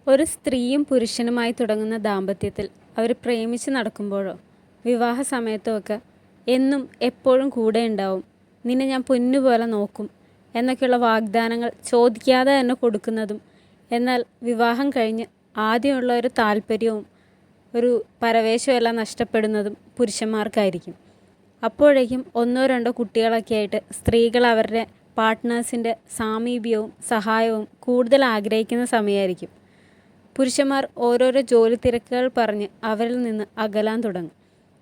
ഒരു സ്ത്രീയും പുരുഷനുമായി തുടങ്ങുന്ന ദാമ്പത്യത്തിൽ അവർ പ്രേമിച്ച് നടക്കുമ്പോഴോ വിവാഹ സമയത്തോ ഒക്കെ എന്നും എപ്പോഴും കൂടെ ഉണ്ടാവും, നിന്നെ ഞാൻ പൊന്നുപോലെ നോക്കും എന്നൊക്കെയുള്ള വാഗ്ദാനങ്ങൾ ചോദിക്കാതെ തന്നെ കൊടുക്കുന്നതും, എന്നാൽ വിവാഹം കഴിഞ്ഞ് ആദ്യമുള്ള ഒരു താല്പര്യവും ഒരു പരവേശവും എല്ലാം നഷ്ടപ്പെടുന്നതും പുരുഷന്മാർക്കായിരിക്കും. അപ്പോഴേക്കും ഒന്നോ രണ്ടോ കുട്ടികളൊക്കെ ആയിട്ട് സ്ത്രീകൾ അവരുടെ പാർട്ട്നേഴ്സിൻ്റെ സാമീപ്യവും സഹായവും കൂടുതൽ ആഗ്രഹിക്കുന്ന സമയമായിരിക്കും. പുരുഷന്മാർ ഓരോരോ ജോലി തിരക്കുകൾ പറഞ്ഞ് അവരിൽ നിന്ന് അകലാൻ തുടങ്ങും.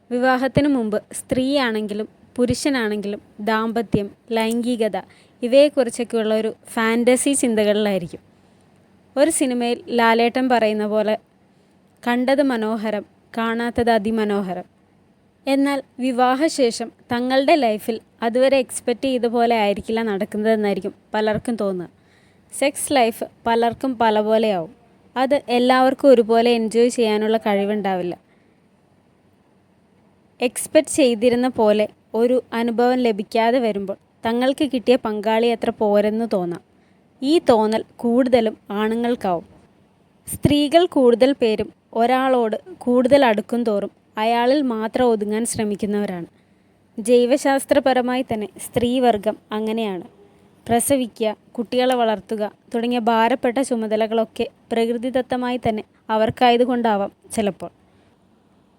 വിവാഹത്തിന് മുമ്പ് സ്ത്രീയാണെങ്കിലും പുരുഷനാണെങ്കിലും ദാമ്പത്യം, ലൈംഗികത ഇവയെക്കുറിച്ചൊക്കെയുള്ള ഒരു ഫാൻറ്റസി ചിന്തകളിലായിരിക്കും. ഒരു സിനിമയിൽ ലാലേട്ടൻ പറയുന്ന പോലെ, കണ്ടത് മനോഹരം, കാണാത്തത് അതിമനോഹരം. എന്നാൽ വിവാഹശേഷം തങ്ങളുടെ ലൈഫിൽ അതുവരെ എക്സ്പെക്റ്റ് ചെയ്ത പോലെ ആയിരിക്കില്ല നടക്കുന്നതെന്നായിരിക്കും പലർക്കും തോന്നുക. സെക്സ് ലൈഫ് പലർക്കും പല പോലെയാവും. അത് എല്ലാവർക്കും ഒരുപോലെ എൻജോയ് ചെയ്യാനുള്ള കഴിവുണ്ടാവില്ല. എക്സ്പെക്റ്റ് ചെയ്തിരുന്ന പോലെ ഒരു അനുഭവം ലഭിക്കാതെ വരുമ്പോൾ തങ്ങൾക്ക് കിട്ടിയ പങ്കാളി അത്ര പോരെന്ന് തോന്നാം. ഈ തോന്നൽ കൂടുതലും ആണുങ്ങൾക്കാവും. സ്ത്രീകൾ കൂടുതൽ പേരും ഒരാളോട് കൂടുതൽ അടുക്കും തോറും അയാളിൽ മാത്രം ഒതുങ്ങാൻ ശ്രമിക്കുന്നവരാണ്. ജൈവശാസ്ത്രപരമായി തന്നെ സ്ത്രീവർഗം അങ്ങനെയാണ്. പ്രസവിക്കുക, കുട്ടികളെ വളർത്തുക തുടങ്ങിയ ഭാരപ്പെട്ട ചുമതലകളൊക്കെ പ്രകൃതിദത്തമായി തന്നെ അവർക്കായതുകൊണ്ടാവാം ചിലപ്പോൾ.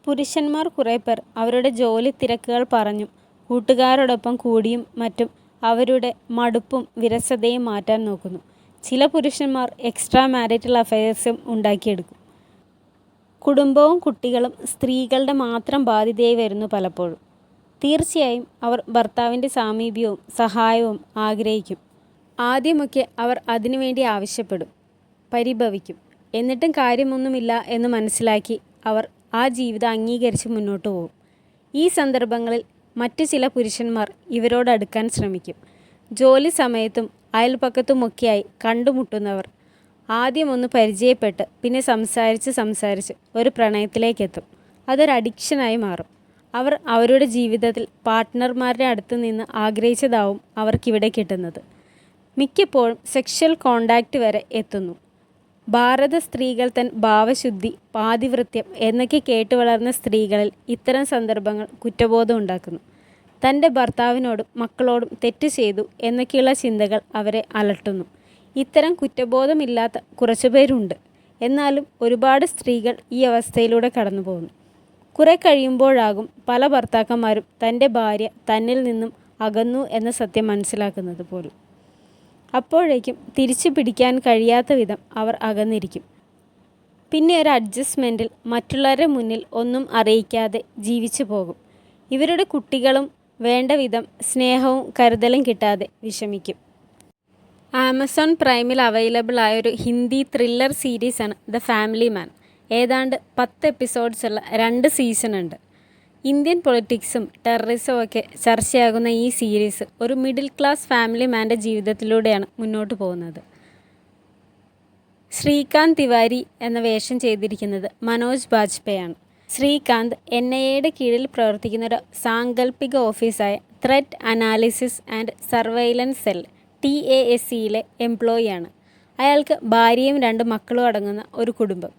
പുരുഷന്മാർ കുറേ പേർ അവരുടെ ജോലി തിരക്കുകൾ പറഞ്ഞും കൂട്ടുകാരോടൊപ്പം കൂടിയും മറ്റും അവരുടെ മടുപ്പും വിരസതയും മാറ്റാൻ നോക്കുന്നു. ചില പുരുഷന്മാർ എക്സ്ട്രാ മാരിറ്റൽ അഫയേഴ്സും ഉണ്ടാക്കിയെടുക്കും. കുടുംബവും കുട്ടികളും സ്ത്രീകളുടെ മാത്രം ബാധ്യതയായി വരുന്നു പലപ്പോഴും. തീർച്ചയായും അവർ ഭർത്താവിൻ്റെ സാമീപ്യവും സഹായവും ആഗ്രഹിക്കും. ആദ്യമൊക്കെ അവർ അതിനുവേണ്ടി ആവശ്യപ്പെടും, പരിഭവിക്കും. എന്നിട്ടും കാര്യമൊന്നുമില്ല എന്ന് മനസ്സിലാക്കി അവർ ആ ജീവിതം അംഗീകരിച്ച് മുന്നോട്ട് പോകും. ഈ സന്ദർഭങ്ങളിൽ മറ്റു ചില പുരുഷന്മാർ ഇവരോട് അടുക്കാൻ ശ്രമിക്കും. ജോലി സമയത്തും അയൽപക്കത്തുമൊക്കെയായി കണ്ടുമുട്ടുന്നവർ ആദ്യം ഒന്ന് പരിചയപ്പെട്ട് പിന്നെ സംസാരിച്ച് ഒരു പ്രണയത്തിലേക്കെത്തും. അതൊരു അഡിക്ഷനായി മാറും. അവർ അവരുടെ ജീവിതത്തിൽ പാർട്ട്ണർമാരുടെ അടുത്ത് നിന്ന് ആഗ്രഹിച്ചതാവും അവർക്കിവിടെ കിട്ടുന്നത്. മിക്കപ്പോഴും സെക്ഷൽ കോണ്ടാക്റ്റ് വരെ എത്തുന്നു. ഭാരത സ്ത്രീകൾ തൻ ഭാവശുദ്ധി, പാതിവൃത്യം എന്നൊക്കെ കേട്ടു വളർന്ന സ്ത്രീകളിൽ ഇത്തരം സന്ദർഭങ്ങൾ കുറ്റബോധം ഉണ്ടാക്കുന്നു. തൻ്റെ ഭർത്താവിനോടും മക്കളോടും തെറ്റ് ചെയ്തു എന്നൊക്കെയുള്ള ചിന്തകൾ അവരെ അലട്ടുന്നു. ഇത്തരം കുറ്റബോധമില്ലാത്ത കുറച്ചുപേരുണ്ട്. എന്നാലും ഒരുപാട് സ്ത്രീകൾ ഈ അവസ്ഥയിലൂടെ കടന്നു പോകുന്നു. കുറെ കഴിയുമ്പോഴാകും പല ഭർത്താക്കന്മാരും തൻ്റെ ഭാര്യ തന്നിൽ നിന്നും അകന്നു എന്ന സത്യം മനസ്സിലാക്കുന്നത് പോലും. അപ്പോഴേക്കും തിരിച്ചു പിടിക്കാൻ കഴിയാത്ത വിധം അവർ അകന്നിരിക്കും. പിന്നെ ഒരു അഡ്ജസ്റ്റ്മെൻറ്റിൽ മറ്റുള്ളവരുടെ മുന്നിൽ ഒന്നും അറിയിക്കാതെ ജീവിച്ചു പോകും. ഇവരുടെ കുട്ടികളും വേണ്ട വിധം സ്നേഹവും കരുതലും കിട്ടാതെ വിഷമിക്കും. ആമസോൺ പ്രൈമിൽ അവൈലബിൾ ആയ ഒരു ഹിന്ദി ത്രില്ലർ സീരീസാണ് ദ ഫാമിലി മാൻ. ഏതാണ്ട് 10 എപ്പിസോഡ്സുള്ള 2 സീസൺ ഉണ്ട്. ഇന്ത്യൻ പൊളിറ്റിക്സും ടെററിസവും ഒക്കെ ചർച്ചയാകുന്ന ഈ സീരീസ് ഒരു മിഡിൽ ക്ലാസ് ഫാമിലി മാൻ്റെ ജീവിതത്തിലൂടെയാണ് മുന്നോട്ട് പോകുന്നത്. ശ്രീകാന്ത് തിവാരി എന്ന വേഷം ചെയ്തിരിക്കുന്നത് മനോജ് ബാജ്പേയാണ്. ശ്രീകാന്ത് NIAയുടെ കീഴിൽ പ്രവർത്തിക്കുന്ന ഒരു സാങ്കല്പിക ഓഫീസായ threat analysis and surveillance cell TASCയിലെ എംപ്ലോയിയാണ്. അയാൾക്ക് ഭാര്യയും 2 മക്കളും അടങ്ങുന്ന ഒരു കുടുംബം.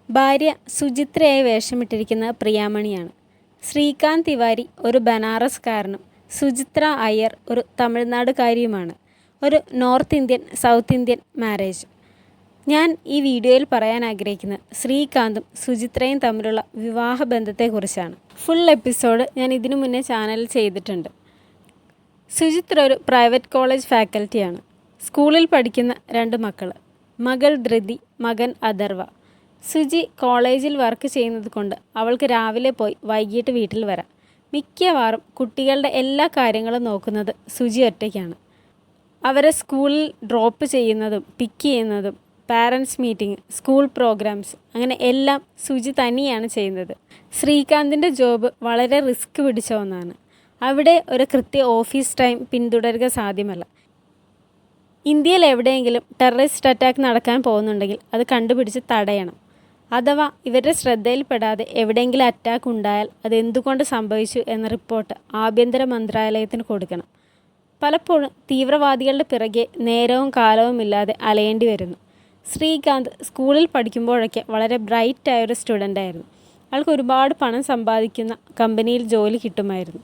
ഭാര്യ സുചിത്രയായി വേഷമിട്ടിരിക്കുന്ന പ്രിയാമണിയാണ്. ശ്രീകാന്ത് തിവാരി ഒരു ബനാറസ്കാരനും സുചിത്ര അയ്യർ ഒരു തമിഴ്നാടുകാരിയുമാണ്. ഒരു north Indian south Indian marriage. ഞാൻ ഈ വീഡിയോയിൽ പറയാൻ ആഗ്രഹിക്കുന്നത് ശ്രീകാന്തും സുചിത്രയും തമ്മിലുള്ള വിവാഹ ബന്ധത്തെക്കുറിച്ചാണ്. ഫുൾ എപ്പിസോഡ് ഞാൻ ഇതിനു മുന്നേ ചാനലിൽ ചെയ്തിട്ടുണ്ട്. സുചിത്ര ഒരു പ്രൈവറ്റ് കോളേജ് ഫാക്കൽറ്റിയാണ്. സ്കൂളിൽ പഠിക്കുന്ന 2 മക്കൾ, മകൾ ധൃതി, മകൻ അഥർവ. സുചി കോളേജിൽ വർക്ക് ചെയ്യുന്നത് കൊണ്ട് അവൾക്ക് രാവിലെ പോയി വൈകിട്ട് വീട്ടിൽ വരാം. മിക്കവാറും കുട്ടികളുടെ എല്ലാ കാര്യങ്ങളും നോക്കുന്നത് സുചി ഒറ്റയ്ക്കാണ്. അവരെ സ്കൂളിൽ ഡ്രോപ്പ് ചെയ്യുന്നതും പിക്ക് ചെയ്യുന്നതും പാരൻസ് മീറ്റിംഗ്, സ്കൂൾ പ്രോഗ്രാംസ്, അങ്ങനെ എല്ലാം സുചി തന്നെയാണ് ചെയ്യുന്നത്. ശ്രീകാന്തിൻ്റെ ജോബ് വളരെ റിസ്ക് പിടിച്ച ഒന്നാണ്. അവിടെ ഒരു കൃത്യ ഓഫീസ് ടൈം പിന്തുടരുക സാധ്യമല്ല. ഇന്ത്യയിൽ എവിടെയെങ്കിലും ടെററിസ്റ്റ് അറ്റാക്ക് നടക്കാൻ പോകുന്നുണ്ടെങ്കിൽ അത് കണ്ടുപിടിച്ച് തടയണം. അഥവാ ഇവരുടെ ശ്രദ്ധയിൽപ്പെടാതെ എവിടെയെങ്കിലും അറ്റാക്ക് ഉണ്ടായാൽ അത് എന്തുകൊണ്ട് സംഭവിച്ചു എന്ന റിപ്പോർട്ട് ആഭ്യന്തര മന്ത്രാലയത്തിന് കൊടുക്കണം. പലപ്പോഴും തീവ്രവാദികളുടെ പിറകെ നേരവും കാലവും ഇല്ലാതെ അലയേണ്ടി വരുന്നു. ശ്രീകാന്ത് സ്കൂളിൽ പഠിക്കുമ്പോഴൊക്കെ വളരെ ബ്രൈറ്റായൊരു സ്റ്റുഡൻ്റായിരുന്നു. അയാൾക്ക് ഒരുപാട് പണം സമ്പാദിക്കുന്ന കമ്പനിയിൽ ജോലി കിട്ടുമായിരുന്നു.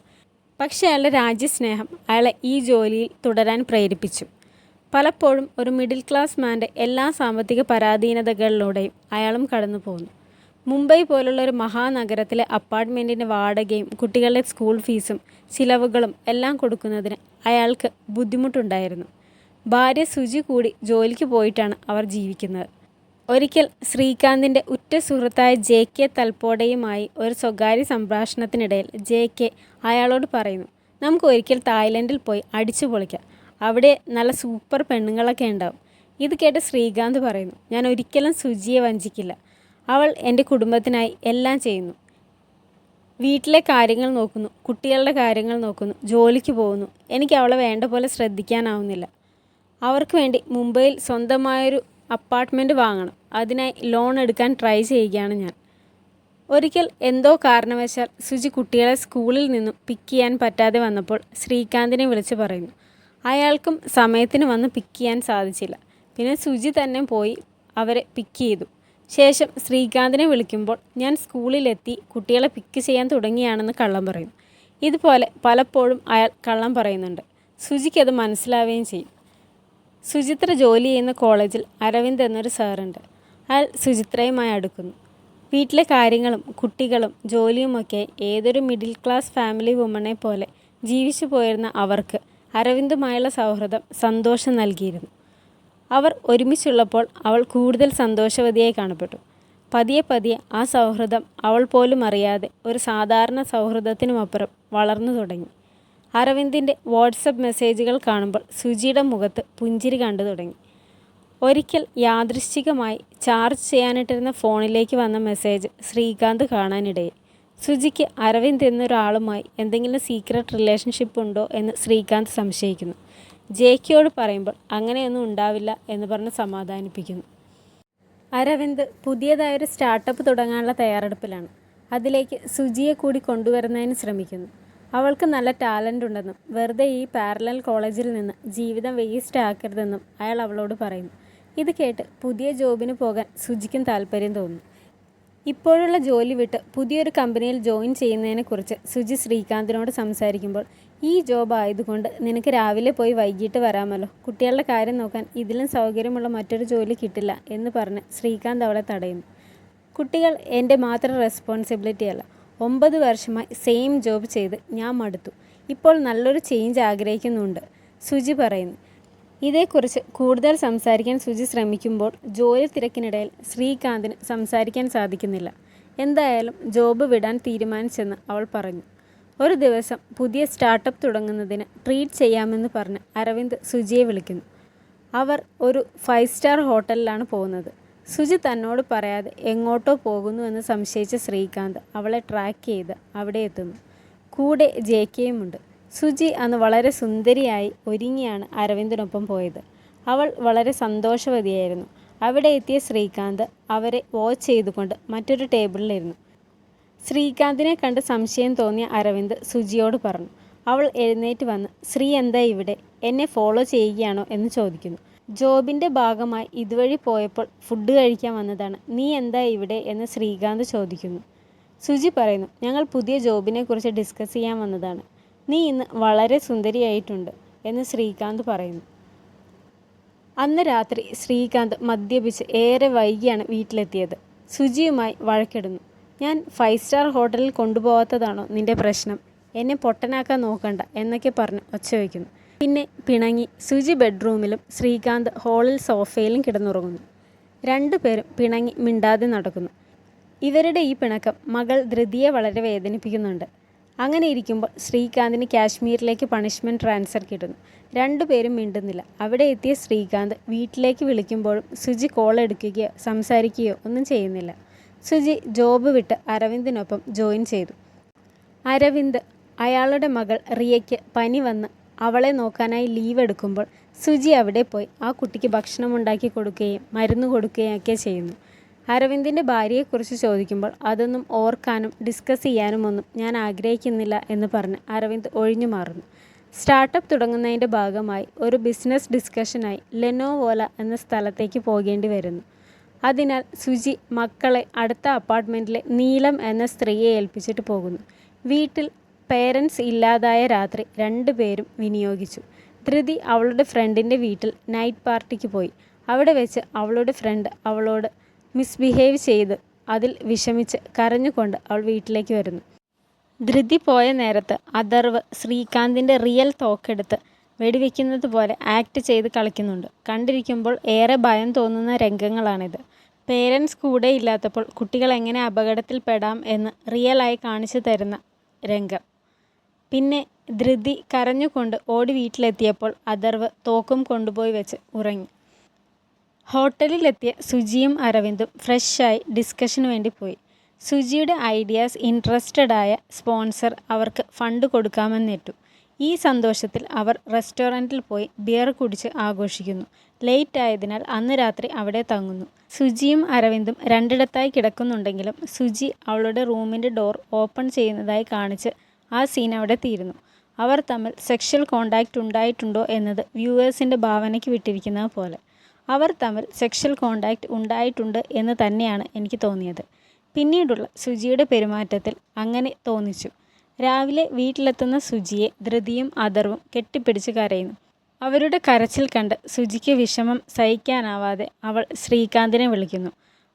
പക്ഷേ അയാളുടെ രാജ്യസ്നേഹം അയാളെ ഈ ജോലിയിൽ തുടരാൻ പ്രേരിപ്പിച്ചു. പലപ്പോഴും ഒരു മിഡിൽ ക്ലാസ് മാൻ്റെ എല്ലാ സാമ്പത്തിക പരാധീനതകളിലൂടെയും അയാളും കടന്നു പോകുന്നു. മുംബൈ പോലുള്ള ഒരു മഹാനഗരത്തിലെ അപ്പാർട്ട്മെൻറ്റിൻ്റെ വാടകയും കുട്ടികളുടെ സ്കൂൾ ഫീസും ചിലവുകളും എല്ലാം കൊടുക്കുന്നതിന് അയാൾക്ക് ബുദ്ധിമുട്ടുണ്ടായിരുന്നു. ഭാര്യ സുജി കൂടി ജോലിക്ക് പോയിട്ടാണ് അവർ ജീവിക്കുന്നത്. ഒരിക്കൽ ശ്രീകാന്തിൻ്റെ ഉറ്റ സുഹൃത്തായ JK തൽപോടെയുമായി ഒരു സ്വകാര്യ സംഭാഷണത്തിനിടയിൽ JK അയാളോട് പറയുന്നു, നമുക്ക് ഒരിക്കൽ തായ്ലൻഡിൽ പോയി അടിച്ചു പൊളിക്കാം, അവിടെ നല്ല സൂപ്പർ പെണ്ണുങ്ങളൊക്കെ ഉണ്ടാവും. ഇത് കേട്ട് ശ്രീകാന്ത് പറയുന്നു, ഞാൻ ഒരിക്കലും സുജിയെ വഞ്ചിക്കില്ല. അവൾ എൻ്റെ കുടുംബത്തിനായി എല്ലാം ചെയ്യുന്നു. വീട്ടിലെ കാര്യങ്ങൾ നോക്കുന്നു, കുട്ടികളുടെ കാര്യങ്ങൾ നോക്കുന്നു, ജോലിക്ക് പോകുന്നു. എനിക്ക് അവളെ വേണ്ട പോലെ ശ്രദ്ധിക്കാനാവുന്നില്ല. അവർക്ക് വേണ്ടി മുംബൈയിൽ സ്വന്തമായൊരു അപ്പാർട്ട്മെൻറ്റ് വാങ്ങണം. അതിനായി ലോൺ എടുക്കാൻ ട്രൈ ചെയ്യുകയാണ് ഞാൻ. ഒരിക്കൽ എന്തോ കാരണവശാൽ സുജി കുട്ടികളെ സ്കൂളിൽ നിന്നും പിക്ക് ചെയ്യാൻ പറ്റാതെ വന്നപ്പോൾ ശ്രീകാന്തിനെ വിളിച്ച് പറയുന്നു. അയാൾക്കും സമയത്തിന് വന്ന് പിക്ക് ചെയ്യാൻ സാധിച്ചില്ല. പിന്നെ സുജി തന്നെ പോയി അവരെ പിക്ക് ചെയ്തു. ശേഷം ശ്രീകാന്തിനെ വിളിക്കുമ്പോൾ ഞാൻ സ്കൂളിലെത്തി കുട്ടികളെ പിക്ക് ചെയ്യാൻ തുടങ്ങിയാണെന്ന് കള്ളം പറയുന്നു. ഇതുപോലെ പലപ്പോഴും അയാൾ കള്ളം പറയുന്നുണ്ട്. സുജിക്കത് മനസ്സിലാവുകയും ചെയ്യും. സുചിത്ര ജോലി ചെയ്യുന്ന കോളേജിൽ അരവിന്ദ് എന്നൊരു സാറുണ്ട്. അയാൾ സുചിത്രയുമായി അടുക്കുന്നു. വീട്ടിലെ കാര്യങ്ങളും കുട്ടികളും ജോലിയുമൊക്കെ ഏതൊരു മിഡിൽ ക്ലാസ് ഫാമിലി വുമണെ പോലെ ജീവിച്ചു പോയിരുന്ന അവർക്ക് അരവിന്ദുമായുള്ള സൗഹൃദം സന്തോഷം നൽകിയിരുന്നു. അവർ ഒരുമിച്ചുള്ളപ്പോൾ അവൾ കൂടുതൽ സന്തോഷവതിയായി കാണപ്പെട്ടു. പതിയെ പതിയെ ആ സൗഹൃദം അവൾ പോലും അറിയാതെ ഒരു സാധാരണ സൗഹൃദത്തിനുമപ്പുറം വളർന്നു തുടങ്ങി. അരവിന്ദിൻ്റെ വാട്സപ്പ് മെസ്സേജുകൾ കാണുമ്പോൾ സുജിയുടെ മുഖത്ത് പുഞ്ചിരി കണ്ടു തുടങ്ങി. ഒരിക്കൽ യാദൃശ്ചികമായി ചാർജ് ചെയ്യാനിട്ടിരുന്ന ഫോണിലേക്ക് വന്ന മെസ്സേജ് ശ്രീകാന്ത് കാണാനിടയായി. സുജിക്ക് അരവിന്ദ് എന്നൊരാളുമായി എന്തെങ്കിലും സീക്രട്ട് റിലേഷൻഷിപ്പ് ഉണ്ടോ എന്ന് ശ്രീകാന്ത് സംശയിക്കുന്നു. JKയോട് പറയുമ്പോൾ അങ്ങനെയൊന്നും ഉണ്ടാവില്ല എന്ന് പറഞ്ഞ് സമാധാനിപ്പിക്കുന്നു. അരവിന്ദ് പുതിയതായൊരു സ്റ്റാർട്ടപ്പ് തുടങ്ങാനുള്ള തയ്യാറെടുപ്പിലാണ്. അതിലേക്ക് സുജിയെ കൂടി കൊണ്ടുവരുന്നതിന് ശ്രമിക്കുന്നു. അവൾക്ക് നല്ല ടാലൻ്റ് ഉണ്ടെന്നും വെറുതെ ഈ പാരലൽ കോളേജിൽ നിന്ന് ജീവിതം വേസ്റ്റ് ആക്കരുതെന്നും അയാൾ അവളോട് പറയുന്നു. ഇത് കേട്ട് പുതിയ ജോബിന് പോകാൻ സുജിക്കും താല്പര്യം തോന്നുന്നു. ഇപ്പോഴുള്ള ജോലി വിട്ട് പുതിയൊരു കമ്പനിയിൽ ജോയിൻ ചെയ്യുന്നതിനെക്കുറിച്ച് സുജി ശ്രീകാന്തിനോട് സംസാരിക്കുമ്പോൾ, ഈ ജോബ് ആയതുകൊണ്ട് നിനക്ക് രാവിലെ പോയി വൈകിട്ട് വരാമല്ലോ, കുട്ടികളുടെ കാര്യം നോക്കാൻ ഇതിലും സൗകര്യമുള്ള മറ്റൊരു ജോലി കിട്ടില്ല എന്ന് പറഞ്ഞ് ശ്രീകാന്ത് അവളെ തടയുന്നു. കുട്ടികൾ എൻ്റെ മാത്രം റെസ്പോൺസിബിലിറ്റി അല്ല. 9 വർഷമായി സെയിം ജോബ് ചെയ്ത് ഞാൻ മടുത്തു. ഇപ്പോൾ നല്ലൊരു ചേഞ്ച് ആഗ്രഹിക്കുന്നുണ്ട്, സുജി പറയുന്നു. ഇതേക്കുറിച്ച് കൂടുതൽ സംസാരിക്കാൻ സുജി ശ്രമിക്കുമ്പോൾ ജോലി തിരക്കിനിടയിൽ ശ്രീകാന്തിന് സംസാരിക്കാൻ സാധിക്കുന്നില്ല. എന്തായാലും ജോബ് വിടാൻ തീരുമാനിച്ചെന്ന് അവൾ പറഞ്ഞു. ഒരു ദിവസം പുതിയ സ്റ്റാർട്ടപ്പ് തുടങ്ങുന്നതിന് ട്രീറ്റ് ചെയ്യാമെന്ന് പറഞ്ഞ് അരവിന്ദ് സുജിയെ വിളിക്കുന്നു. അവർ ഒരു 5 സ്റ്റാർ ഹോട്ടലിലാണ് പോകുന്നത്. സുജി തന്നോട് പറയാതെ എങ്ങോട്ടോ പോകുന്നു എന്ന് സംശയിച്ച ശ്രീകാന്ത് അവളെ ട്രാക്ക് ചെയ്ത് അവിടെ എത്തുന്നു. കൂടെ JKയുമുണ്ട്. സുജി അന്ന് വളരെ സുന്ദരിയായി ഒരുങ്ങിയാണ് അരവിന്ദിനൊപ്പം പോയത്. അവൾ വളരെ സന്തോഷവതിയായിരുന്നു. അവിടെ എത്തിയ ശ്രീകാന്ത് അവരെ വാച്ച് ചെയ്തുകൊണ്ട് മറ്റൊരു ടേബിളിലിരുന്നു. ശ്രീകാന്തിനെ കണ്ട് സംശയം തോന്നിയ അരവിന്ദ് സുജിയോട് പറഞ്ഞു. അവൾ എഴുന്നേറ്റ് വന്ന്, ശ്രീ എന്താ ഇവിടെ, എന്നെ ഫോളോ ചെയ്യുകയാണോ എന്ന് ചോദിക്കുന്നു. ജോബിൻ്റെ ഭാഗമായി ഇതുവഴി പോയപ്പോൾ ഫുഡ് കഴിക്കാൻ വന്നതാണ്, നീ എന്താ ഇവിടെ എന്ന് ശ്രീകാന്ത് ചോദിക്കുന്നു. സുജി പറയുന്നു, ഞങ്ങൾ പുതിയ ജോബിനെക്കുറിച്ച് ഡിസ്കസ് ചെയ്യാൻ വന്നതാണ്. നീ ഇന്ന് വളരെ സുന്ദരിയായിട്ടുണ്ട് എന്ന് ശ്രീകാന്ത് പറയുന്നു. അന്ന് രാത്രി ശ്രീകാന്ത് മദ്യപിച്ച് ഏറെ വൈകിയാണ് വീട്ടിലെത്തിയത്. സുജിയുമായി വഴക്കിടുന്നു. ഞാൻ 5 സ്റ്റാർ ഹോട്ടലിൽ കൊണ്ടുപോകാത്തതാണോ നിൻ്റെ പ്രശ്നം, എന്നെ പൊട്ടനാക്കാൻ നോക്കണ്ട എന്നൊക്കെ പറഞ്ഞ് ഒച്ച വയ്ക്കുന്നു. പിന്നെ പിണങ്ങി സുജി ബെഡ്റൂമിലും ശ്രീകാന്ത് ഹാളിൽ സോഫയിലും കിടന്നുറങ്ങുന്നു. രണ്ടുപേരും പിണങ്ങി മിണ്ടാതെ നടക്കുന്നു. ഇവരുടെ ഈ പിണക്കം മകൾ ധൃതിയെ വളരെ വേദനിപ്പിക്കുന്നുണ്ട്. അങ്ങനെ ഇരിക്കുമ്പോൾ ശ്രീകാന്തിന് കാശ്മീരിലേക്ക് പണിഷ്മെൻറ്റ് ട്രാൻസ്ഫർ കിട്ടുന്നു. രണ്ടുപേരും മിണ്ടുന്നില്ല. അവിടെ എത്തിയ ശ്രീകാന്ത് വീട്ടിലേക്ക് വിളിക്കുമ്പോഴും സുജി കോൾ എടുക്കുകയോ സംസാരിക്കുകയോ ഒന്നും ചെയ്യുന്നില്ല. സുജി ജോബ് വിട്ട് അരവിന്ദിനൊപ്പം ജോയിൻ ചെയ്തു. അരവിന്ദ് അയാളുടെ മകൾ റിയയ്ക്ക് പനി വന്ന് അവളെ നോക്കാനായി ലീവ് എടുക്കുമ്പോൾ സുജി അവിടെ പോയി ആ കുട്ടിക്ക് ഭക്ഷണം ഉണ്ടാക്കി കൊടുക്കുകയും മരുന്ന് കൊടുക്കുകയും ഒക്കെ ചെയ്യുന്നു. അരവിന്ദിൻ്റെ ഭാര്യയെക്കുറിച്ച് ചോദിക്കുമ്പോൾ അതൊന്നും ഓർക്കാനും ഡിസ്കസ് ചെയ്യാനും ഒന്നും ഞാൻ ആഗ്രഹിക്കുന്നില്ല എന്ന് പറഞ്ഞ് അരവിന്ദ് ഒഴിഞ്ഞു മാറുന്നു. സ്റ്റാർട്ടപ്പ് തുടങ്ങുന്നതിൻ്റെ ഭാഗമായി ഒരു ബിസിനസ് ഡിസ്കഷനായി ലെനോവോല എന്ന സ്ഥലത്തേക്ക് പോകേണ്ടി വരുന്നു. അതിനാൽ സുജി മക്കളെ അടുത്ത അപ്പാർട്ട്മെൻറ്റിലെ നീലം എന്ന സ്ത്രീയെ ഏൽപ്പിച്ചിട്ട് പോകുന്നു. വീട്ടിൽ പേരൻസ് ഇല്ലാതായ രാത്രി രണ്ടുപേരും വിനിയോഗിച്ചു. ധൃതി അവളുടെ ഫ്രണ്ടിൻ്റെ വീട്ടിൽ നൈറ്റ് പാർട്ടിക്ക് പോയി. അവിടെ വെച്ച് അവളുടെ ഫ്രണ്ട് അവളോട് മിസ്ബിഹേവ് ചെയ്ത് അതിൽ വിഷമിച്ച് കരഞ്ഞുകൊണ്ട് അവൾ വീട്ടിലേക്ക് വരുന്നു. ധൃതി പോയ നേരത്ത് അഥർവ് ശ്രീകാന്തിൻ്റെ റിയൽ തോക്കെടുത്ത് വെടിവെക്കുന്നത് പോലെ ആക്ട് ചെയ്ത് കളിക്കുന്നുണ്ട്. കണ്ടിരിക്കുമ്പോൾ ഏറെ ഭയം തോന്നുന്ന രംഗങ്ങളാണിത്. പേരൻസ് കൂടെ ഇല്ലാത്തപ്പോൾ കുട്ടികൾ എങ്ങനെ അപകടത്തിൽപ്പെടാം എന്ന് റിയലായി കാണിച്ചു തരുന്ന രംഗം. പിന്നെ ധൃതി കരഞ്ഞുകൊണ്ട് ഓടി വീട്ടിലെത്തിയപ്പോൾ അഥർവ് തോക്കും കൊണ്ടുപോയി വെച്ച് ഉറങ്ങി. ഹോട്ടലിലെത്തിയ സുജിയും അരവിന്ദും ഫ്രഷായി ഡിസ്കഷന് വേണ്ടി പോയി. സുജിയുടെ ഐഡിയാസ് ഇൻട്രസ്റ്റഡായ സ്പോൺസർ അവർക്ക് ഫണ്ട് കൊടുക്കാമെന്നേറ്റു. ഈ സന്തോഷത്തിൽ അവർ റെസ്റ്റോറൻറ്റിൽ പോയി ബിയർ കുടിച്ച് ആഘോഷിക്കുന്നു. ലേറ്റ് ആയതിനാൽ അന്ന് രാത്രി അവിടെ തങ്ങുന്നു. സുജിയും അരവിന്ദും രണ്ടിടത്തായി കിടക്കുന്നുണ്ടെങ്കിലും സുജി അവളുടെ റൂമിൻ്റെ ഡോർ ഓപ്പൺ ചെയ്യുന്നതായി കാണിച്ച് ആ സീൻ അവിടെ തീരുന്നു. അവർ തമ്മിൽ സെക്ഷൽ കോണ്ടാക്റ്റ് ഉണ്ടായിട്ടുണ്ടോ എന്നത് വ്യൂവേഴ്സിൻ്റെ ഭാവനയ്ക്ക് വിട്ടിരിക്കുന്നത് പോലെ. അവർ തമ്മിൽ സെക്ഷൽ കോണ്ടാക്റ്റ് ഉണ്ടായിട്ടുണ്ട് എന്ന് തന്നെയാണ് എനിക്ക് തോന്നിയത്. പിന്നീടുള്ള സുജിയുടെ പെരുമാറ്റത്തിൽ അങ്ങനെ തോന്നിച്ചു. രാവിലെ വീട്ടിലെത്തുന്ന സുജിയെ ധൃതിയും അഥർവും കെട്ടിപ്പിടിച്ച് കരയുന്നു. അവരുടെ കരച്ചിൽ കണ്ട് സുജിക്ക് വിഷമം സഹിക്കാനാവാതെ അവൾ ശ്രീകാന്തിനെ വിളിക്കുന്നു.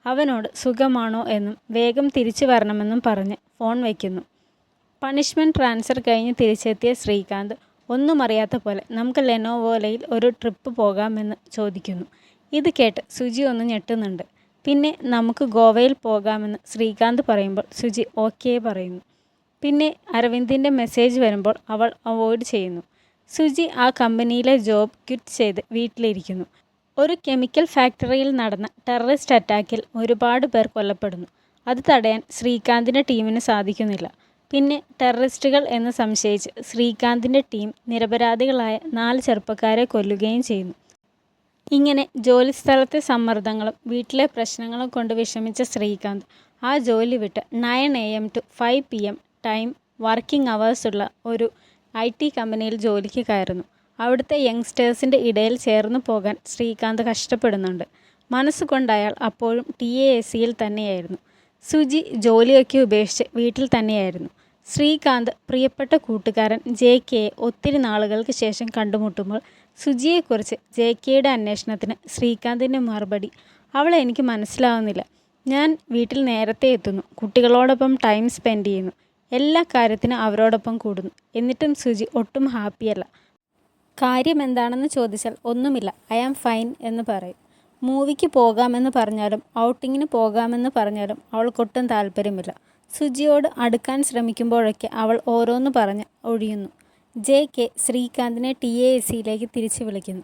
അവനോട് സുഖമാണോ എന്നും വേഗം തിരിച്ചു വരണമെന്നും പറഞ്ഞ് ഫോൺ വയ്ക്കുന്നു. പണിഷ്മെൻറ്റ് ട്രാൻസ്ഫർ കഴിഞ്ഞ് തിരിച്ചെത്തിയ ശ്രീകാന്ത് ഒന്നും അറിയാത്ത പോലെ നമുക്ക് ലെനോവോലയിൽ ഒരു ട്രിപ്പ് പോകാമെന്ന് ചോദിക്കുന്നു. ഇത് കേട്ട് സുജി ഒന്ന് ഞെട്ടുന്നുണ്ട്. പിന്നെ നമുക്ക് ഗോവയിൽ പോകാമെന്ന് ശ്രീകാന്ത് പറയുമ്പോൾ സുജി ഓക്കേ പറയുന്നു. പിന്നെ അരവിന്ദിൻ്റെ മെസ്സേജ് വരുമ്പോൾ അവൾ അവോയ്ഡ് ചെയ്യുന്നു. സുജി ആ കമ്പനിയിലെ ജോബ് ക്വിറ്റ് ചെയ്ത് വീട്ടിലിരിക്കുന്നു. ഒരു കെമിക്കൽ ഫാക്ടറിയിൽ നടന്ന ടെററിസ്റ്റ് അറ്റാക്കിൽ ഒരുപാട് പേർ കൊല്ലപ്പെടുന്നു. അത് തടയാൻ ശ്രീകാന്തിൻ്റെ ടീമിന് സാധിക്കുന്നില്ല. പിന്നെ ടെററിസ്റ്റുകൾ എന്ന് സംശയിച്ച് ശ്രീകാന്തിൻ്റെ ടീം നിരപരാധികളായ 4 ചെറുപ്പക്കാരെ കൊല്ലുകയും ചെയ്യുന്നു. ഇങ്ങനെ ജോലിസ്ഥലത്തെ സമ്മർദ്ദങ്ങളും വീട്ടിലെ പ്രശ്നങ്ങളും കൊണ്ട് വിഷമിച്ച ശ്രീകാന്ത് ആ ജോലി വിട്ട് 9 AM to 5 PM time working അവേഴ്സുള്ള ഒരു IT കമ്പനിയിൽ ജോലിക്ക് കയറുന്നു. അവിടുത്തെ യങ്സ്റ്റേഴ്സിൻ്റെ ഇടയിൽ ചേർന്ന് പോകാൻ ശ്രീകാന്ത് കഷ്ടപ്പെടുന്നുണ്ട്. മനസ്സുകൊണ്ട് അയാൾ അപ്പോഴും TASCയിൽ തന്നെയായിരുന്നു. സുജി ജോലിയൊക്കെ ഉപേക്ഷിച്ച് വീട്ടിൽ തന്നെയായിരുന്നു. ശ്രീകാന്ത് പ്രിയപ്പെട്ട കൂട്ടുകാരൻ JKയെ ഒത്തിരി നാളുകൾക്ക് ശേഷം കണ്ടുമുട്ടുമ്പോൾ സുജിയെക്കുറിച്ച് JKയുടെ അന്വേഷണത്തിന് ശ്രീകാന്തിൻ്റെ മറുപടി അവളെ എനിക്ക് മനസ്സിലാവുന്നില്ല. ഞാൻ വീട്ടിൽ നേരത്തെ എത്തുന്നു, കുട്ടികളോടൊപ്പം ടൈം സ്പെൻഡ് ചെയ്യുന്നു, എല്ലാ കാര്യത്തിനും അവരോടൊപ്പം കൂടുന്നു. എന്നിട്ടും സുജി ഒട്ടും ഹാപ്പിയല്ല. കാര്യം എന്താണെന്ന് ചോദിച്ചാൽ ഒന്നുമില്ല, ഐ ആം ഫൈൻ എന്ന് പറയും. മൂവിക്ക് പോകാമെന്ന് പറഞ്ഞാലും ഔട്ടിങ്ങിന് പോകാമെന്ന് പറഞ്ഞാലും അവൾക്കൊട്ടും താല്പര്യമില്ല. സുജിയോട് അടുക്കാൻ ശ്രമിക്കുമ്പോഴൊക്കെ അവൾ ഓരോന്ന് പറഞ്ഞ് ഒഴിയുന്നു. JK ശ്രീകാന്തിനെ TASCയിലേക്ക് തിരിച്ചു വിളിക്കുന്നു.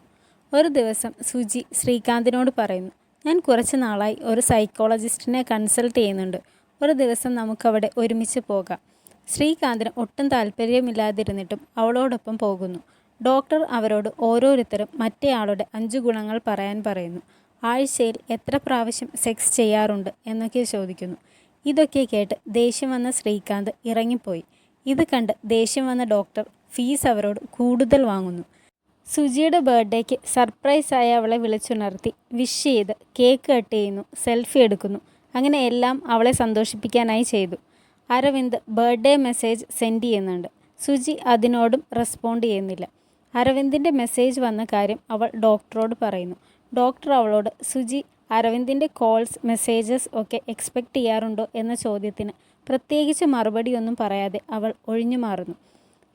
ഒരു ദിവസം സുജി ശ്രീകാന്തിനോട് പറയുന്നു, ഞാൻ കുറച്ച് നാളായി ഒരു സൈക്കോളജിസ്റ്റിനെ കൺസൾട്ട് ചെയ്യുന്നുണ്ട്. ഒരു ദിവസം നമുക്കവിടെ ഒരുമിച്ച് പോകാം. ശ്രീകാന്തിന് ഒട്ടും താല്പര്യമില്ലാതിരുന്നിട്ടും അവളോടൊപ്പം പോകുന്നു. ഡോക്ടർ അവരോട് ഓരോരുത്തരും മറ്റേയാളുടെ 5 ഗുണങ്ങൾ പറയാൻ പറയുന്നു. ആഴ്ചയിൽ എത്ര പ്രാവശ്യം സെക്സ് ചെയ്യാറുണ്ട് എന്നൊക്കെ ചോദിക്കുന്നു. ഇതൊക്കെ കേട്ട് ദേഷ്യം വന്ന ശ്രീകാന്ത് ഇറങ്ങിപ്പോയി. ഇത് കണ്ട് ദേഷ്യം വന്ന ഡോക്ടർ ഫീസ് അവരോട് കൂടുതൽ വാങ്ങുന്നു. സുജിയുടെ ബർത്ത്ഡേക്ക് സർപ്രൈസായി അവളെ വിളിച്ചുണർത്തി വിഷ് ചെയ്ത് കേക്ക് കട്ട് ചെയ്യുന്നു, സെൽഫി എടുക്കുന്നു. അങ്ങനെ എല്ലാം അവളെ സന്തോഷിപ്പിക്കാനായി ചെയ്തു. അരവിന്ദ് ബർത്ത്ഡേ മെസ്സേജ് സെൻഡ് ചെയ്യുന്നുണ്ട്. സുജി അതിനോടും റെസ്പോണ്ട് ചെയ്യുന്നില്ല. അരവിന്ദിൻ്റെ മെസ്സേജ് വന്ന കാര്യം അവൾ ഡോക്ടറോട് പറയുന്നു. ഡോക്ടർ അവളോട് സുജി അരവിന്ദിൻ്റെ കോൾസ് മെസ്സേജസ് ഒക്കെ എക്സ്പെക്റ്റ് ചെയ്യാറുണ്ടോ എന്ന ചോദ്യത്തിന് പ്രത്യേകിച്ച് മറുപടിയൊന്നും പറയാതെ അവൾ ഒഴിഞ്ഞു മാറുന്നു.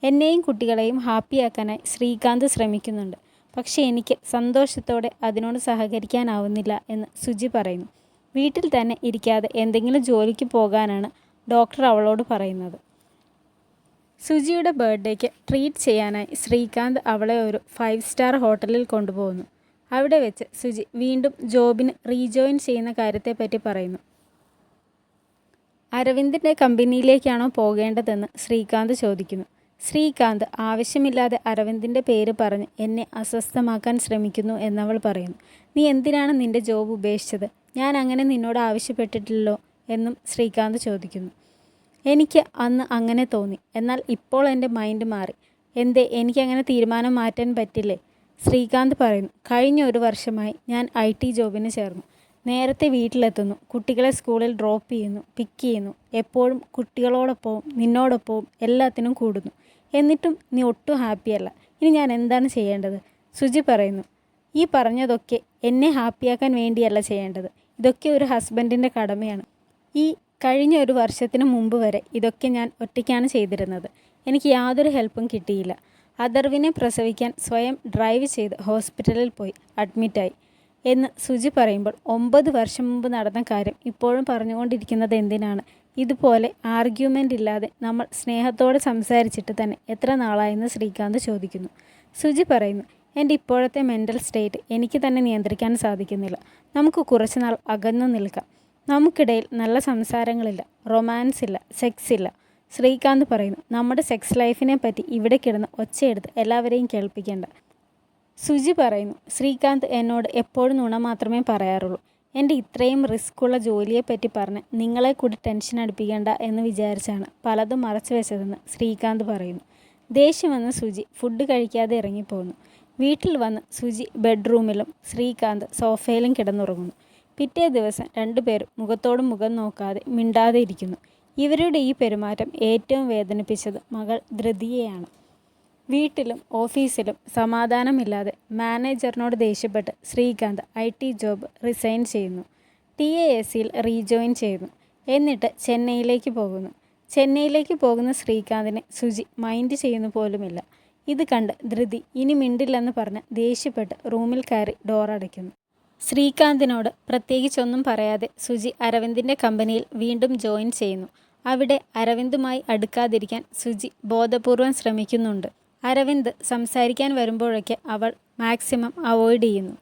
എന്നെയും കുട്ടികളെയും ഹാപ്പിയാക്കാനായി ശ്രീകാന്ത് ശ്രമിക്കുന്നുണ്ട്, പക്ഷേ എനിക്ക് സന്തോഷത്തോടെ അതിനോട് സഹകരിക്കാനാവുന്നില്ല എന്ന് സുജി പറയുന്നു. വീട്ടിൽ തന്നെ ഇരിക്കാതെ എന്തെങ്കിലും ജോലിക്ക് പോകാനാണ് ഡോക്ടർ അവളോട് പറയുന്നത്. സുജിയുടെ ബർത്ത്ഡേക്ക് ട്രീറ്റ് ചെയ്യാനായി ശ്രീകാന്ത് അവളെ ഒരു 5 സ്റ്റാർ ഹോട്ടലിൽ കൊണ്ടുപോകുന്നു. അവിടെ വെച്ച് സുജി വീണ്ടും ജോബിന് റീജോയിൻ ചെയ്യുന്ന കാര്യത്തെപ്പറ്റി പറയുന്നു. അരവിന്ദിൻ്റെ കമ്പനിയിലേക്കാണോ പോകേണ്ടതെന്ന് ശ്രീകാന്ത് ചോദിക്കുന്നു. ശ്രീകാന്ത് ആവശ്യമില്ലാതെ അരവിന്ദിൻ്റെ പേര് പറഞ്ഞ് എന്നെ അസ്വസ്ഥമാക്കാൻ ശ്രമിക്കുന്നു എന്നവൾ പറയുന്നു. നീ എന്തിനാണ് നിൻ്റെ ജോബ് ഉപേക്ഷിച്ചത്? ഞാൻ അങ്ങനെ നിന്നോട് ആവശ്യപ്പെട്ടിട്ടില്ലല്ലോ എന്നും ശ്രീകാന്ത് ചോദിക്കുന്നു. എനിക്ക് അന്ന് അങ്ങനെ തോന്നി, എന്നാൽ ഇപ്പോൾ എൻ്റെ മൈൻഡ് മാറി. എന്തേ എനിക്കങ്ങനെ തീരുമാനം മാറ്റാൻ പറ്റില്ലേ? ശ്രീകാന്ത് പറയുന്നു. കഴിഞ്ഞ 1 വർഷമായി ഞാൻ IT ജോബിന് ചേർന്നു. നേരത്തെ വീട്ടിലെത്തുന്നു, കുട്ടികളെ സ്കൂളിൽ ഡ്രോപ്പ് ചെയ്യുന്നു, പിക്ക് ചെയ്യുന്നു, എപ്പോഴും കുട്ടികളോടൊപ്പവും നിന്നോടൊപ്പവും എല്ലാത്തിനും കൂടുന്നു. എന്നിട്ടും നീ ഒട്ടും ഹാപ്പിയല്ല. ഇനി ഞാൻ എന്താണ് ചെയ്യേണ്ടത്? സുജി പറയുന്നു. ഈ പറഞ്ഞതൊക്കെ എന്നെ ഹാപ്പിയാക്കാൻ വേണ്ടിയല്ല ചെയ്യേണ്ടത്. ഇതൊക്കെ ഒരു ഹസ്ബൻഡിൻ്റെ കടമയാണ്. ഈ കഴിഞ്ഞ 1 വർഷത്തിന് മുമ്പ് വരെ ഇതൊക്കെ ഞാൻ ഒറ്റയ്ക്കാണ് ചെയ്തിരുന്നത്. എനിക്ക് യാതൊരു ഹെൽപ്പും കിട്ടിയില്ല. അഥർവിനെ പ്രസവിക്കാൻ സ്വയം ഡ്രൈവ് ചെയ്ത് ഹോസ്പിറ്റലിൽ പോയി അഡ്മിറ്റായി എന്ന് സുജി പറയുമ്പോൾ 9 വർഷം മുമ്പ് നടന്ന കാര്യം ഇപ്പോഴും പറഞ്ഞുകൊണ്ടിരിക്കുന്നത് എന്തിനാണ്? ഇതുപോലെ ആർഗ്യുമെൻ്റ് ഇല്ലാതെ നമ്മൾ സ്നേഹത്തോടെ സംസാരിച്ചിട്ട് തന്നെ എത്ര നാളായെന്ന് ശ്രീകാന്ത് ചോദിക്കുന്നു. സുജി പറയുന്നു. എൻ്റെ ഇപ്പോഴത്തെ മെൻ്റൽ സ്റ്റേറ്റ് എനിക്ക് തന്നെ നിയന്ത്രിക്കാൻ സാധിക്കുന്നില്ല. നമുക്ക് കുറച്ചുനാൾ അകന്നു നിൽക്കാം. നമുക്കിടയിൽ നല്ല സംസാരങ്ങളില്ല, റൊമാൻസ് ഇല്ല, സെക്സ് ഇല്ല. ശ്രീകാന്ത് പറയുന്നു. നമ്മുടെ സെക്സ് ലൈഫിനെ പറ്റി ഇവിടെ കിടന്ന് ഒച്ചയെടുത്ത് എല്ലാവരെയും കേൾപ്പിക്കേണ്ട. സുജി പറയുന്നു. ശ്രീകാന്ത് എന്നോട് എപ്പോഴും നുണ മാത്രമേ പറയാറുള്ളൂ. എൻ്റെ ഇത്രയും റിസ്ക്കുള്ള ജോലിയെപ്പറ്റി പറഞ്ഞ് നിങ്ങളെ കൂടി ടെൻഷൻ അടുപ്പിക്കേണ്ട എന്ന് വിചാരിച്ചാണ് പലതും മറച്ചു വെച്ചതെന്ന് ശ്രീകാന്ത് പറയുന്നു. ദേഷ്യം വന്ന് സുജി ഫുഡ് കഴിക്കാതെ ഇറങ്ങിപ്പോകുന്നു. വീട്ടിൽ വന്ന് സുജി ബെഡ്റൂമിലും ശ്രീകാന്ത് സോഫയിലും കിടന്നുറങ്ങുന്നു. പിറ്റേ ദിവസം രണ്ടുപേരും മുഖത്തോട് മുഖം നോക്കാതെ മിണ്ടാതെ ഇരിക്കുന്നു. ഇവരുടെ ഈ പെരുമാറ്റം ഏറ്റവും വേദനിപ്പിച്ചത് മകൾ ധൃതിയെയാണ്. വീട്ടിലും ഓഫീസിലും സമാധാനമില്ലാതെ മാനേജറിനോട് ദേഷ്യപ്പെട്ട് ശ്രീകാന്ത് IT ജോബ് റിസൈൻ ചെയ്യുന്നു. TASയിൽ റീജോയിൻ ചെയ്യുന്നു. എന്നിട്ട് ചെന്നൈയിലേക്ക് പോകുന്നു. ചെന്നൈയിലേക്ക് പോകുന്ന ശ്രീകാന്തിനെ സുജി മൈൻഡ് ചെയ്യുന്നു പോലുമില്ല. ഇത് കണ്ട് ധൃതി ഇനി മിണ്ടില്ലെന്ന് പറഞ്ഞ് ദേഷ്യപ്പെട്ട് റൂമിൽ കയറി ഡോറടയ്ക്കുന്നു. ശ്രീകാന്തിനോട് പ്രത്യേകിച്ചൊന്നും പറയാതെ സുജി അരവിന്ദിൻ്റെ കമ്പനിയിൽ വീണ്ടും ജോയിൻ ചെയ്യുന്നു. അവിടെ അരവിന്ദുമായി അടുക്കാതിരിക്കാൻ സുജി ബോധപൂർവം ശ്രമിക്കുന്നുണ്ട്. അരവിന്ദ് സംസാരിക്കാൻ വരുമ്പോഴൊക്കെ അവൾ മാക്സിമം അവോയ്ഡ് ചെയ്യുന്നു.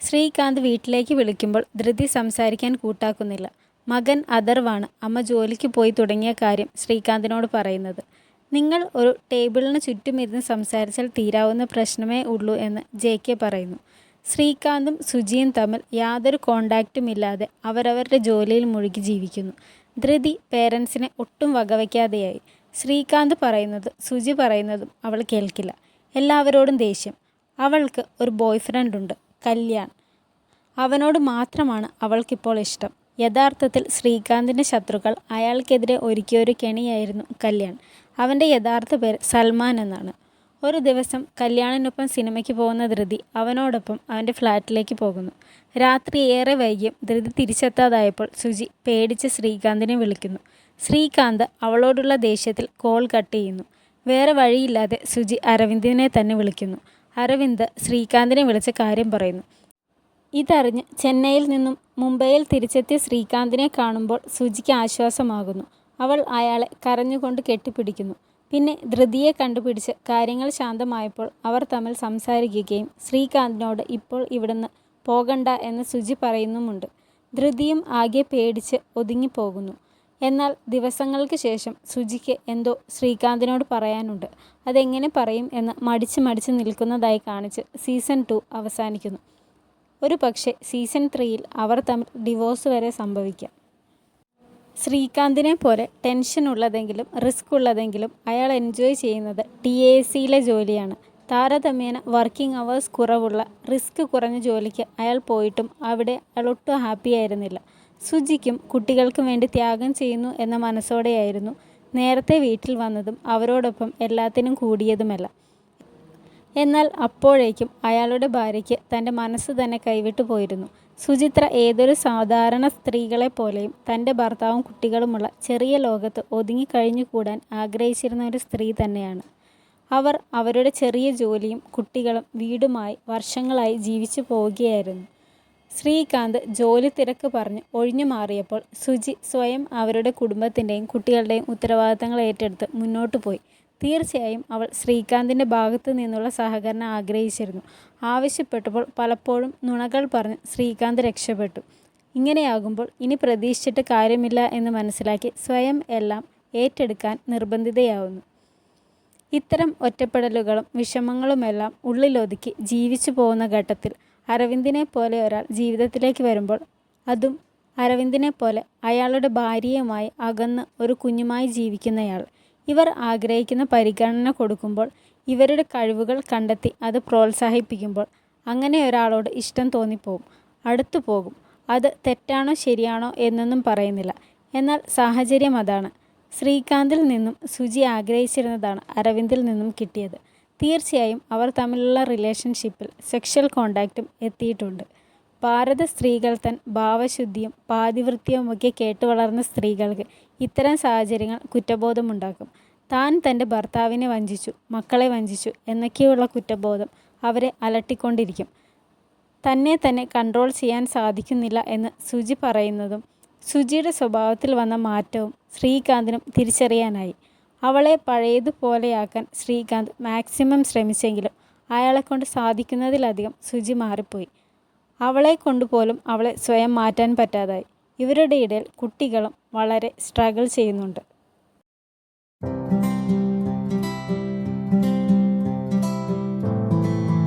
ശ്രീകാന്ത് വീട്ടിലേക്ക് വിളിക്കുമ്പോൾ ധൃതി സംസാരിക്കാൻ കൂട്ടാക്കുന്നില്ല. മകൻ അഥർവാണ് അമ്മ ജോലിക്ക് പോയി തുടങ്ങിയ കാര്യം ശ്രീകാന്തിനോട് പറയുന്നത്. നിങ്ങൾ ഒരു ടേബിളിന് ചുറ്റുമിരുന്ന് സംസാരിച്ചാൽ തീരാവുന്ന പ്രശ്നമേ ഉള്ളൂ എന്ന് JK പറയുന്നു. ശ്രീകാന്തും സുജിയും തമ്മിൽ യാതൊരു കോണ്ടാക്റ്റും ഇല്ലാതെ അവരവരുടെ ജോലിയിൽ മുഴുകി ജീവിക്കുന്നു. ധൃതി പേരൻസിനെ ഒട്ടും വകവയ്ക്കാതെയായി. ശ്രീകാന്ത് പറയുന്നത് സുജി പറയുന്നതും അവൾ കേൾക്കില്ല. എല്ലാവരോടും ദേഷ്യം. അവൾക്ക് ഒരു ബോയ് ഫ്രണ്ട് ഉണ്ട്, കല്യാൺ. അവനോട് മാത്രമാണ് അവൾക്കിപ്പോൾ ഇഷ്ടം. യഥാർത്ഥത്തിൽ ശ്രീകാന്തിൻ്റെ ശത്രുക്കൾ അയാൾക്കെതിരെ ഒരുക്കിയൊരു കെണിയായിരുന്നു കല്യാൺ. അവൻ്റെ യഥാർത്ഥ പേര് സൽമാൻ എന്നാണ്. ഒരു ദിവസം കല്യാണിനൊപ്പം സിനിമയ്ക്ക് പോകുന്ന ധൃതി അവനോടൊപ്പം അവൻ്റെ ഫ്ലാറ്റിലേക്ക് പോകുന്നു. രാത്രി ഏറെ വൈകിയും ധൃതി തിരിച്ചെത്താതായപ്പോൾ സുജി പേടിച്ച് ശ്രീകാന്തിനെ വിളിക്കുന്നു. ശ്രീകാന്ത് അവളോടുള്ള ദേഷ്യത്തിൽ കോൾ കട്ട് ചെയ്യുന്നു. വേറെ വഴിയില്ലാതെ സുജി അരവിന്ദിനെ തന്നെ വിളിക്കുന്നു. അരവിന്ദ് ശ്രീകാന്തിനെ വിളിച്ച കാര്യം പറയുന്നു. ഇതറിഞ്ഞ് ചെന്നൈയിൽ നിന്നും മുംബൈയിൽ തിരിച്ചെത്തിയ ശ്രീകാന്തിനെ കാണുമ്പോൾ സുജിക്ക് ആശ്വാസമാകുന്നു. അവൾ അയാളെ കരഞ്ഞുകൊണ്ട് കെട്ടിപ്പിടിക്കുന്നു. പിന്നെ ധൃതിയെ കണ്ടുപിടിച്ച് കാര്യങ്ങൾ ശാന്തമായപ്പോൾ അവർ തമ്മിൽ സംസാരിക്കുകയും ശ്രീകാന്തിനോട് ഇപ്പോൾ ഇവിടുന്ന് പോകണ്ട എന്ന് സുജി പറയുന്നുമുണ്ട്. ധൃതിയും ആകെ പേടിച്ച് ഒതുങ്ങിപ്പോകുന്നു. എന്നാൽ ദിവസങ്ങൾക്ക് ശേഷം സുജിക്ക് എന്തോ ശ്രീകാന്തിനോട് പറയാനുണ്ട്. അതെങ്ങനെ പറയും എന്ന് മടിച്ച് നിൽക്കുന്നതായി കാണിച്ച് സീസൺ 2 അവസാനിക്കുന്നു. ഒരു പക്ഷേ സീസൺ 3യിൽ അവർ തമ്മിൽ ഡിവോഴ്സ് വരെ സംഭവിക്കാം. ശ്രീകാന്തിനെ പോലെ ടെൻഷൻ ഉള്ളതെങ്കിലും റിസ്ക് ഉള്ളതെങ്കിലും അയാൾ എൻജോയ് ചെയ്യുന്നത് TASയിലെ ജോലിയാണ്. താരതമ്യേന വർക്കിംഗ് അവേഴ്സ് കുറവുള്ള റിസ്ക് കുറഞ്ഞ ജോലിക്ക് അയാൾ പോയിട്ടും അവിടെ അയാൾ ഒട്ടും ഹാപ്പി ആയിരുന്നില്ല. സുജിക്കും കുട്ടികൾക്കും വേണ്ടി ത്യാഗം ചെയ്യുന്നു എന്ന മനസ്സോടെയായിരുന്നു നേരത്തെ വീട്ടിൽ വന്നതും അവരോടൊപ്പം എല്ലാത്തിനും കൂടിയതുമെല്ലാം. എന്നാൽ അപ്പോഴേക്കും അയാളുടെ ഭാര്യയ്ക്ക് തൻ്റെ മനസ്സ് തന്നെ കൈവിട്ടു പോയിരുന്നു. സുചിത്ര ഏതൊരു സാധാരണ സ്ത്രീകളെപ്പോലെയും തൻ്റെ ഭർത്താവും കുട്ടികളുമുള്ള ചെറിയ ലോകത്ത് ഒതുങ്ങിക്കഴിഞ്ഞുകൂടാൻ ആഗ്രഹിച്ചിരുന്ന ഒരു സ്ത്രീ തന്നെയാണ്. അവർ അവരുടെ ചെറിയ ജോലിയും കുട്ടികളും വീടുമായി വർഷങ്ങളായി ജീവിച്ചു പോവുകയായിരുന്നു. ശ്രീകാന്ത് ജോലി തിരക്ക് പറഞ്ഞ് ഒഴിഞ്ഞു മാറിയപ്പോൾ സുജി സ്വയം അവരുടെ കുടുംബത്തിൻ്റെയും കുട്ടികളുടെയും ഉത്തരവാദിത്തങ്ങൾ ഏറ്റെടുത്ത് മുന്നോട്ട് പോയി. തീർച്ചയായും അവൾ ശ്രീകാന്തിൻ്റെ ഭാഗത്തു നിന്നുള്ള സഹകരണം ആഗ്രഹിച്ചിരുന്നു. ആവശ്യപ്പെട്ടപ്പോൾ പലപ്പോഴും നുണകൾ പറഞ്ഞ് ശ്രീകാന്ത് രക്ഷപ്പെട്ടു. ഇങ്ങനെയാകുമ്പോൾ ഇനി പ്രതീക്ഷിച്ചിട്ട് കാര്യമില്ല എന്ന് മനസ്സിലാക്കി സ്വയം എല്ലാം ഏറ്റെടുക്കാൻ നിർബന്ധിതയാവുന്നു. ഇത്തരം ഒറ്റപ്പെടലുകളും വിഷമങ്ങളുമെല്ലാം ഉള്ളിലൊതുക്കി ജീവിച്ചു പോകുന്ന ഘട്ടത്തിൽ അരവിന്ദിനെ പോലെ ഒരാൾ ജീവിതത്തിലേക്ക് വരുമ്പോൾ, അതും അരവിന്ദിനെ പോലെ അയാളുടെ ഭാര്യയുമായി അകന്ന് ഒരു കുഞ്ഞുമായി ജീവിക്കുന്നയാൾ, ഇവർ ആഗ്രഹിക്കുന്ന പരിഗണന കൊടുക്കുമ്പോൾ ഇവരുടെ കഴിവുകൾ കണ്ടെത്തി അത് പ്രോത്സാഹിപ്പിക്കുമ്പോൾ അങ്ങനെ ഒരാളോട് ഇഷ്ടം തോന്നിപ്പോവും, അടുത്തു പോകും. അത് തെറ്റാണോ ശരിയാണോ എന്നൊന്നും പറയുന്നില്ല. എന്നാൽ സാഹചര്യം അതാണ്. ശ്രീകാന്തിൽ നിന്നും സുജി ആഗ്രഹിച്ചിരുന്നതാണ് അരവിന്ദിൽ നിന്നും കിട്ടിയത്. തീർച്ചയായും അവർ തമ്മിലുള്ള റിലേഷൻഷിപ്പിൽ സെക്ഷൽ കോണ്ടാക്റ്റും എത്തിയിട്ടുണ്ട്. ഭാരത സ്ത്രീകൾ തൻ ഭാവശുദ്ധിയും പാതിവൃത്യവുമൊക്കെ കേട്ടുവളർന്ന സ്ത്രീകൾക്ക് ഇത്തരം സാഹചര്യങ്ങൾ കുറ്റബോധമുണ്ടാക്കും. താൻ തൻ്റെ ഭർത്താവിനെ വഞ്ചിച്ചു, മക്കളെ വഞ്ചിച്ചു എന്നൊക്കെയുള്ള കുറ്റബോധം അവരെ അലട്ടിക്കൊണ്ടിരിക്കും. തന്നെ കൺട്രോൾ ചെയ്യാൻ സാധിക്കുന്നില്ല എന്ന് സുജി പറയുന്നതും സുജിയുടെ സ്വഭാവത്തിൽ വന്ന മാറ്റവും ശ്രീകാന്തിനും തിരിച്ചറിയാനായി. അവളെ പഴയതുപോലെയാക്കാൻ ശ്രീകാന്ത് മാക്സിമം ശ്രമിച്ചെങ്കിലും അയാളെക്കൊണ്ട് സാധിക്കുന്നതിലധികം സുജി മാറിപ്പോയി. അവളെ കൊണ്ടുപോലും അവളെ സ്വയം മാറ്റാൻ പറ്റാതായി. ഇവരുടെ ഇടയിൽ കുട്ടികളും വളരെ സ്ട്രഗിൾ ചെയ്യുന്നുണ്ട്.